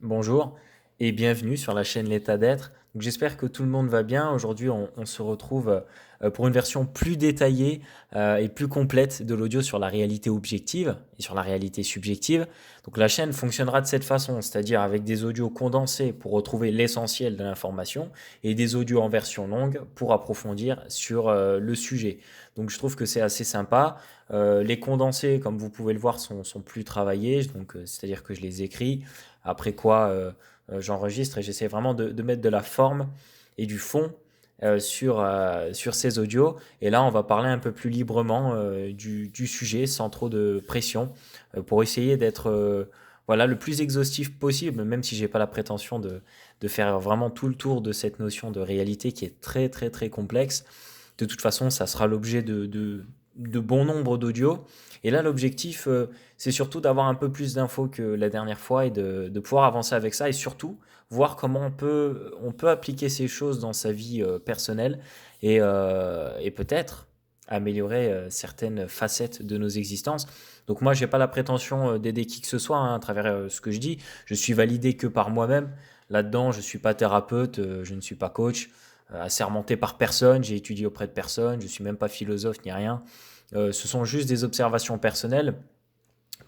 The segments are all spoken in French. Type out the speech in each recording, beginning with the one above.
Bonjour et bienvenue sur la chaîne L'état d'être. Donc, j'espère que tout le monde va bien. Aujourd'hui, on se retrouve pour une version plus détaillée et plus complète de l'audio sur la réalité objective et sur la réalité subjective. Donc la chaîne fonctionnera de cette façon, c'est-à-dire avec des audios condensés pour retrouver l'essentiel de l'information et des audios en version longue pour approfondir sur le sujet. Donc je trouve que c'est assez sympa. Les condensés, comme vous pouvez le voir, sont plus travaillés, donc c'est-à-dire que je les écris. Après quoi, j'enregistre et j'essaie vraiment de mettre de la forme et du fond sur ces audios. Et là, on va parler un peu plus librement du sujet sans trop de pression pour essayer d'être voilà, le plus exhaustif possible, même si j'ai pas la prétention de faire vraiment tout le tour de cette notion de réalité qui est très très très complexe. De toute façon, ça sera l'objet de bon nombre d'audios. Et là, l'objectif, c'est surtout d'avoir un peu plus d'infos que la dernière fois et de pouvoir avancer avec ça et surtout voir comment on peut appliquer ces choses dans sa vie personnelle et peut-être améliorer certaines facettes de nos existences. Donc moi, j'ai pas la prétention d'aider qui que ce soit hein, à travers ce que je dis. Je suis validé que par moi-même. Là-dedans, je suis pas thérapeute, je ne suis pas coach, assermenté par personne, j'ai étudié auprès de personne, je suis même pas philosophe ni rien. Ce sont juste des observations personnelles.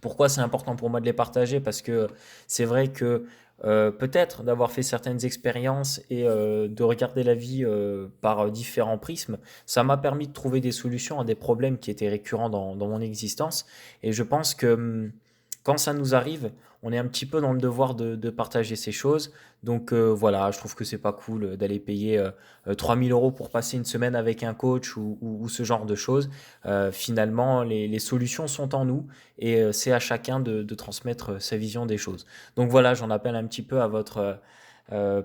Pourquoi c'est important pour moi de les partager? Parce que c'est vrai que peut-être d'avoir fait certaines expériences et de regarder la vie par différents prismes, ça m'a permis de trouver des solutions à des problèmes qui étaient récurrents dans mon existence. Et je pense que quand ça nous arrive, on est un petit peu dans le devoir de partager ces choses. Donc voilà, je trouve que c'est pas cool d'aller payer 3 000 euros pour passer une semaine avec un coach ou ce genre de choses. Finalement, les solutions sont en nous et c'est à chacun de transmettre sa vision des choses. Donc voilà, j'en appelle un petit peu à votre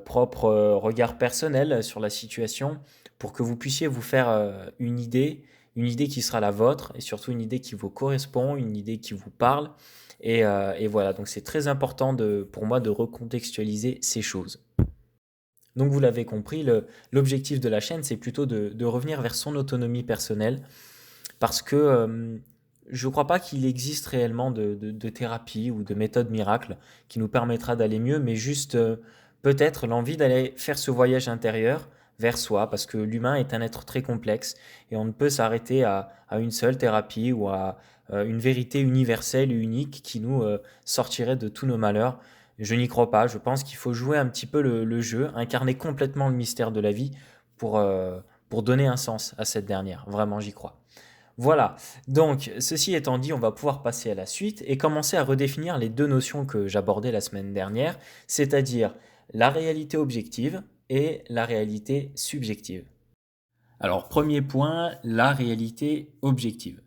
propre regard personnel sur la situation pour que vous puissiez vous faire une idée qui sera la vôtre et surtout une idée qui vous correspond, une idée qui vous parle. Et voilà, donc c'est très important pour moi de recontextualiser ces choses. Donc vous l'avez compris, l'objectif de la chaîne, c'est plutôt de revenir vers son autonomie personnelle parce que je ne crois pas qu'il existe réellement de thérapie ou de méthode miracle qui nous permettra d'aller mieux, mais juste peut-être l'envie d'aller faire ce voyage intérieur vers soi, parce que l'humain est un être très complexe et on ne peut s'arrêter à une seule thérapie ou à une vérité universelle et unique qui nous sortirait de tous nos malheurs. Je n'y crois pas, je pense qu'il faut jouer un petit peu le jeu, incarner complètement le mystère de la vie pour donner un sens à cette dernière. Vraiment, j'y crois. Voilà, donc ceci étant dit, on va pouvoir passer à la suite et commencer à redéfinir les deux notions que j'abordais la semaine dernière, c'est-à-dire la réalité objective et la réalité subjective. Alors, premier point, la réalité objective.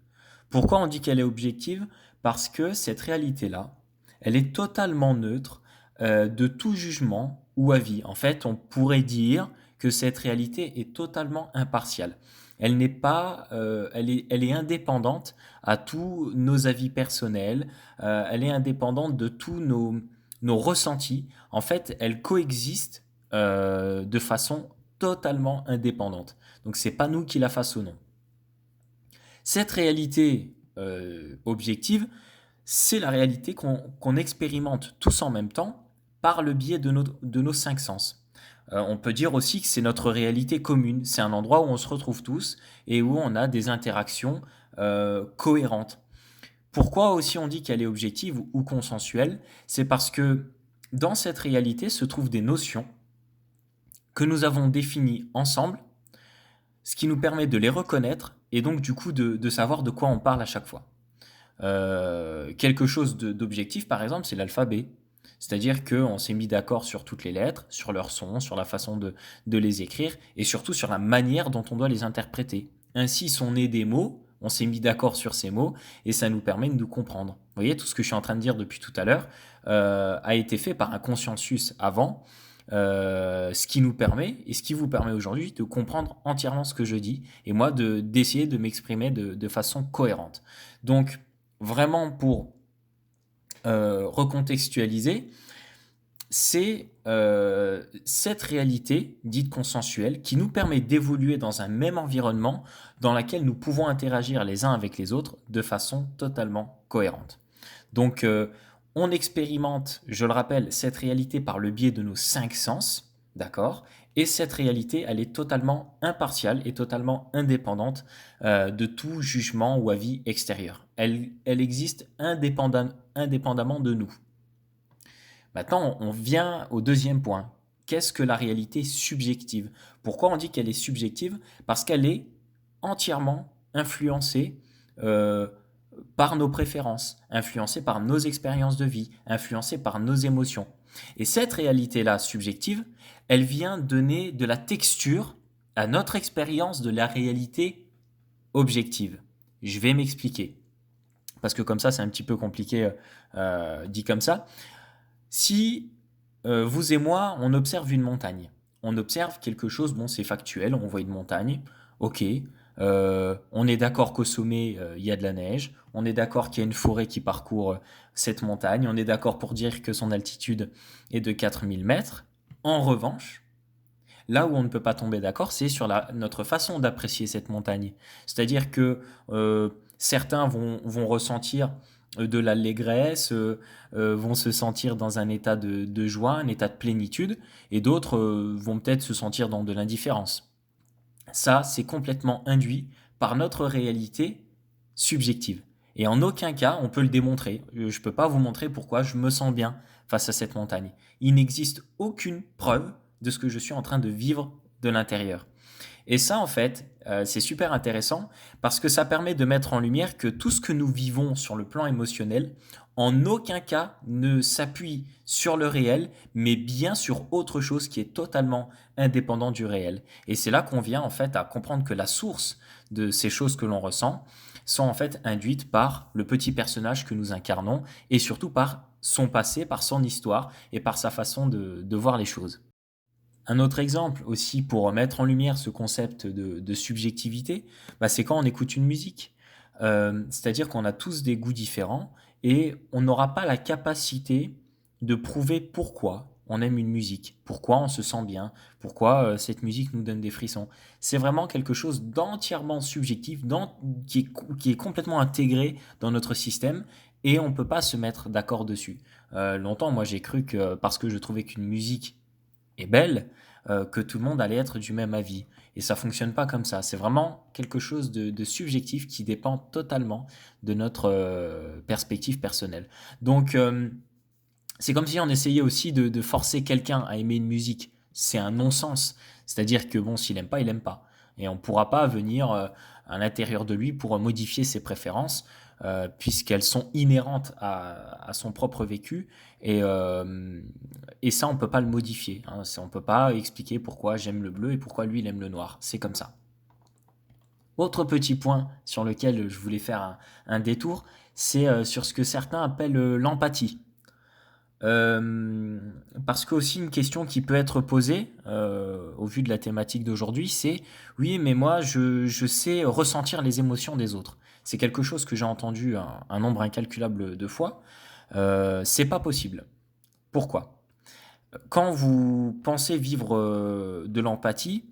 Pourquoi on dit qu'elle est objective? Parce que cette réalité-là, elle est totalement neutre de tout jugement ou avis. En fait, on pourrait dire que cette réalité est totalement impartiale. Elle n'est pas, elle est indépendante à tous nos avis personnels. Elle est indépendante de tous nos ressentis. En fait, elle coexiste de façon totalement indépendante. Donc c'est pas nous qui la façonnons. Cette réalité objective, c'est la réalité qu'on expérimente tous en même temps par le biais de nos cinq sens. On peut dire aussi que c'est notre réalité commune. C'est un endroit où on se retrouve tous et où on a des interactions cohérentes. Pourquoi aussi on dit qu'elle est objective ou consensuelle? C'est parce que dans cette réalité se trouvent des notions que nous avons définies ensemble, ce qui nous permet de les reconnaître et donc du coup de savoir de quoi on parle à chaque fois. Quelque chose d'objectif, par exemple, c'est l'alphabet. C'est-à-dire qu'on s'est mis d'accord sur toutes les lettres, sur leur son, sur la façon de les écrire, et surtout sur la manière dont on doit les interpréter. Ainsi sont nés des mots, on s'est mis d'accord sur ces mots, et ça nous permet de nous comprendre. Vous voyez, tout ce que je suis en train de dire depuis tout à l'heure a été fait par un consensus avant, ce qui nous permet, et ce qui vous permet aujourd'hui, de comprendre entièrement ce que je dis, et moi d'essayer de m'exprimer de façon cohérente. Donc, vraiment pour recontextualiser, c'est cette réalité dite consensuelle qui nous permet d'évoluer dans un même environnement dans lequel nous pouvons interagir les uns avec les autres de façon totalement cohérente. Donc On expérimente, je le rappelle, cette réalité par le biais de nos cinq sens, d'accord? Et cette réalité, elle est totalement impartiale et totalement indépendante de tout jugement ou avis extérieur. Elle existe indépendamment de nous. Maintenant, on vient au deuxième point. Qu'est-ce que la réalité subjective? Pourquoi on dit qu'elle est subjective? Parce qu'elle est entièrement influencée euh, par nos préférences, influencée par nos expériences de vie, influencée par nos émotions. Et cette réalité-là subjective, elle vient donner de la texture à notre expérience de la réalité objective. Je vais m'expliquer. Parce que comme ça, c'est un petit peu compliqué dit comme ça. Si vous et moi, on observe une montagne, on observe quelque chose, bon, c'est factuel, on voit une montagne, ok, on est d'accord qu'au sommet, il y a de la neige, on est d'accord qu'il y a une forêt qui parcourt cette montagne, on est d'accord pour dire que son altitude est de 4000 mètres. En revanche, là où on ne peut pas tomber d'accord, c'est sur notre façon d'apprécier cette montagne. C'est-à-dire que certains vont ressentir de l'allégresse, vont se sentir dans un état de joie, un état de plénitude, et d'autres vont peut-être se sentir dans de l'indifférence. Ça, c'est complètement induit par notre réalité subjective. Et en aucun cas, on peut le démontrer. Je ne peux pas vous montrer pourquoi je me sens bien face à cette montagne. Il n'existe aucune preuve de ce que je suis en train de vivre de l'intérieur. Et ça, en fait, c'est super intéressant parce que ça permet de mettre en lumière que tout ce que nous vivons sur le plan émotionnel, en aucun cas ne s'appuie sur le réel, mais bien sur autre chose qui est totalement indépendant du réel. Et c'est là qu'on vient en fait à comprendre que la source de ces choses que l'on ressent sont en fait induites par le petit personnage que nous incarnons et surtout par son passé, par son histoire et par sa façon de voir les choses. Un autre exemple aussi pour mettre en lumière ce concept de subjectivité, bah, c'est quand on écoute une musique. C'est-à-dire qu'on a tous des goûts différents et on n'aura pas la capacité de prouver pourquoi on aime une musique, pourquoi on se sent bien, pourquoi cette musique nous donne des frissons. C'est vraiment quelque chose d'entièrement subjectif, qui est complètement intégré dans notre système et on ne peut pas se mettre d'accord dessus. Longtemps, moi j'ai cru que parce que je trouvais qu'une musique est belle, que tout le monde allait être du même avis. Et ça fonctionne pas comme ça. C'est vraiment quelque chose de subjectif qui dépend totalement de notre perspective personnelle. Donc, c'est comme si on essayait aussi de forcer quelqu'un à aimer une musique. C'est un non-sens. C'est-à-dire que bon, s'il aime pas, il aime pas. Et on ne pourra pas venir à l'intérieur de lui pour modifier ses préférences, puisqu'elles sont inhérentes à son propre vécu. Et ça, on ne peut pas le modifier. Hein. On ne peut pas expliquer pourquoi j'aime le bleu et pourquoi lui, il aime le noir. C'est comme ça. Autre petit point sur lequel je voulais faire un détour, c'est sur ce que certains appellent l'empathie. Euh, Parce que aussi une question qui peut être posée au vu de la thématique d'aujourd'hui, c'est oui, mais moi je sais ressentir les émotions des autres. C'est quelque chose que j'ai entendu un nombre incalculable de fois. C'est pas possible. Pourquoi? Quand vous pensez vivre de l'empathie,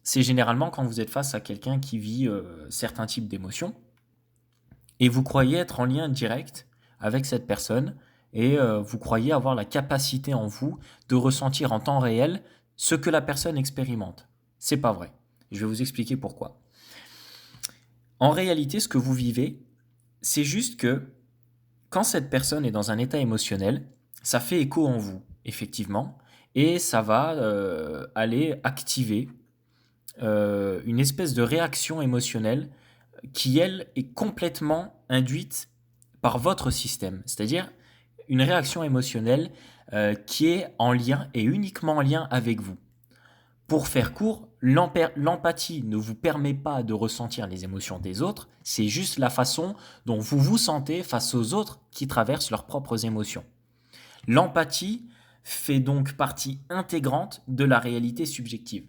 c'est généralement quand vous êtes face à quelqu'un qui vit certains types d'émotions et vous croyez être en lien direct avec cette personne et vous croyez avoir la capacité en vous de ressentir en temps réel ce que la personne expérimente. C'est pas vrai. Je vais vous expliquer pourquoi. En réalité, ce que vous vivez, c'est juste que quand cette personne est dans un état émotionnel, ça fait écho en vous, effectivement, et ça va aller activer une espèce de réaction émotionnelle qui, elle, est complètement induite par votre système. C'est-à-dire une réaction émotionnelle qui est en lien et uniquement en lien avec vous. Pour faire court, l'empathie ne vous permet pas de ressentir les émotions des autres, c'est juste la façon dont vous vous sentez face aux autres qui traversent leurs propres émotions. L'empathie fait donc partie intégrante de la réalité subjective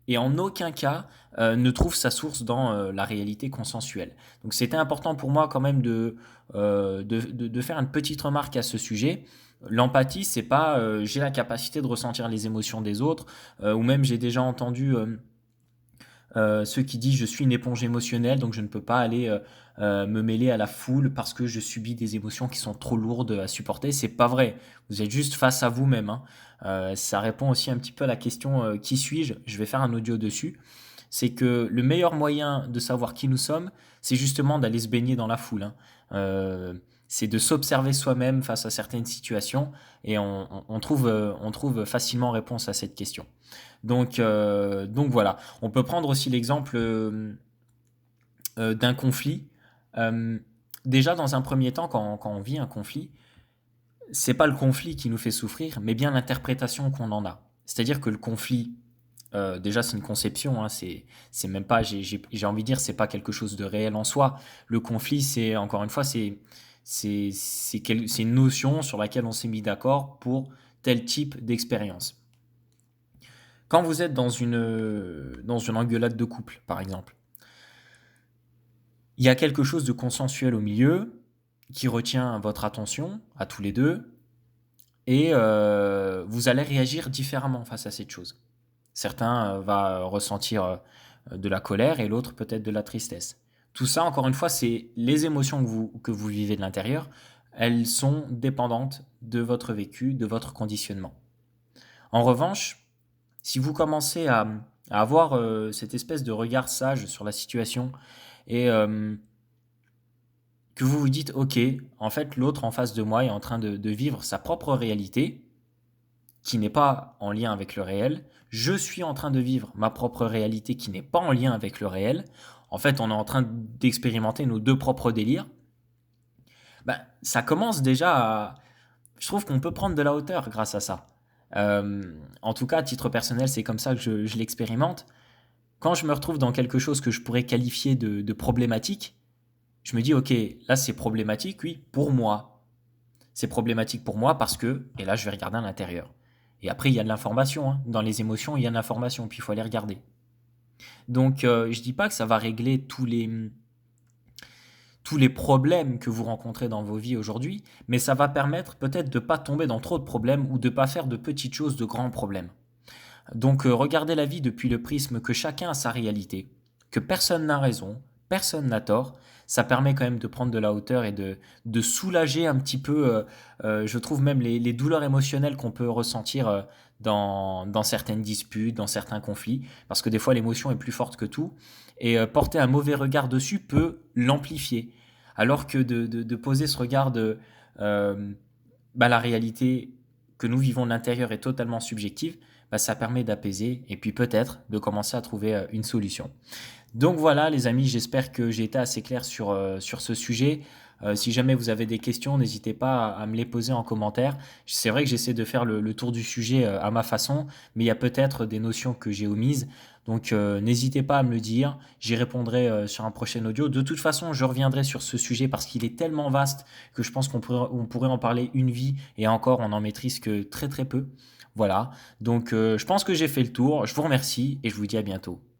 et en aucun cas ne trouve sa source dans la réalité consensuelle. Donc c'était important pour moi quand même de faire une petite remarque à ce sujet. L'empathie, c'est pas j'ai la capacité de ressentir les émotions des autres, ou même j'ai déjà entendu ceux qui disent: «Je suis une éponge émotionnelle, donc je ne peux pas aller, me mêler à la foule parce que je subis des émotions qui sont trop lourdes à supporter». C'est pas vrai. Vous êtes juste face à vous-même, hein. Ça répond aussi un petit peu à la question, «Qui suis-je?». Je vais faire un audio dessus. C'est que le meilleur moyen de savoir qui nous sommes, c'est justement d'aller se baigner dans la foule, hein. C'est de s'observer soi-même face à certaines situations et on trouve facilement réponse à cette question. Donc voilà. On peut prendre aussi l'exemple d'un conflit. Euh, Déjà, dans un premier temps, quand on vit un conflit, c'est pas le conflit qui nous fait souffrir, mais bien l'interprétation qu'on en a. C'est-à-dire que le conflit, déjà, c'est une conception, hein, c'est même pas, j'ai envie de dire, c'est pas quelque chose de réel en soi. Le conflit, c'est, encore une fois, c'est une notion sur laquelle on s'est mis d'accord pour tel type d'expérience. Quand vous êtes dans une engueulade de couple, par exemple, il y a quelque chose de consensuel au milieu qui retient votre attention, à tous les deux, et vous allez réagir différemment face à cette chose. Certains va ressentir de la colère et l'autre peut-être de la tristesse. Tout ça, encore une fois, c'est les émotions que vous vivez de l'intérieur. Elles sont dépendantes de votre vécu, de votre conditionnement. En revanche, si vous commencez à avoir cette espèce de regard sage sur la situation et que vous vous dites, ok, en fait, l'autre en face de moi est en train de vivre sa propre réalité, qui n'est pas en lien avec le réel. Je suis en train de vivre ma propre réalité qui n'est pas en lien avec le réel. En fait, on est en train d'expérimenter nos deux propres délires. Ben, ça commence déjà à... Je trouve qu'on peut prendre de la hauteur grâce à ça. En tout cas, à titre personnel, c'est comme ça que je l'expérimente. Quand je me retrouve dans quelque chose que je pourrais qualifier de problématique, je me dis, ok, là c'est problématique, oui, pour moi. C'est problématique pour moi parce que, et là je vais regarder à l'intérieur. Et après, il y a de l'information, hein. Dans les émotions, il y a de l'information, puis il faut aller regarder. Donc, je dis pas que ça va régler tous les problèmes que vous rencontrez dans vos vies aujourd'hui, mais ça va permettre peut-être de ne pas tomber dans trop de problèmes ou de ne pas faire de petites choses de grands problèmes. Donc, regardez la vie depuis le prisme que chacun a sa réalité, que personne n'a raison, personne n'a tort. Ça permet quand même de prendre de la hauteur et de soulager un petit peu, je trouve même les douleurs émotionnelles qu'on peut ressentir dans certaines disputes, dans certains conflits, parce que des fois l'émotion est plus forte que tout, et porter un mauvais regard dessus peut l'amplifier. Alors que de poser ce regard de la réalité que nous vivons de l'intérieur est totalement subjective, bah, ça permet d'apaiser et puis peut-être de commencer à trouver une solution. Donc voilà les amis, j'espère que j'ai été assez clair sur ce sujet. Si jamais vous avez des questions, n'hésitez pas à me les poser en commentaire. C'est vrai que j'essaie de faire le tour du sujet à ma façon, mais il y a peut-être des notions que j'ai omises. Donc n'hésitez pas à me le dire, j'y répondrai sur un prochain audio. De toute façon, je reviendrai sur ce sujet parce qu'il est tellement vaste que je pense on pourrait en parler une vie et encore on n'en maîtrise que très très peu. Voilà, donc je pense que j'ai fait le tour. Je vous remercie et je vous dis à bientôt.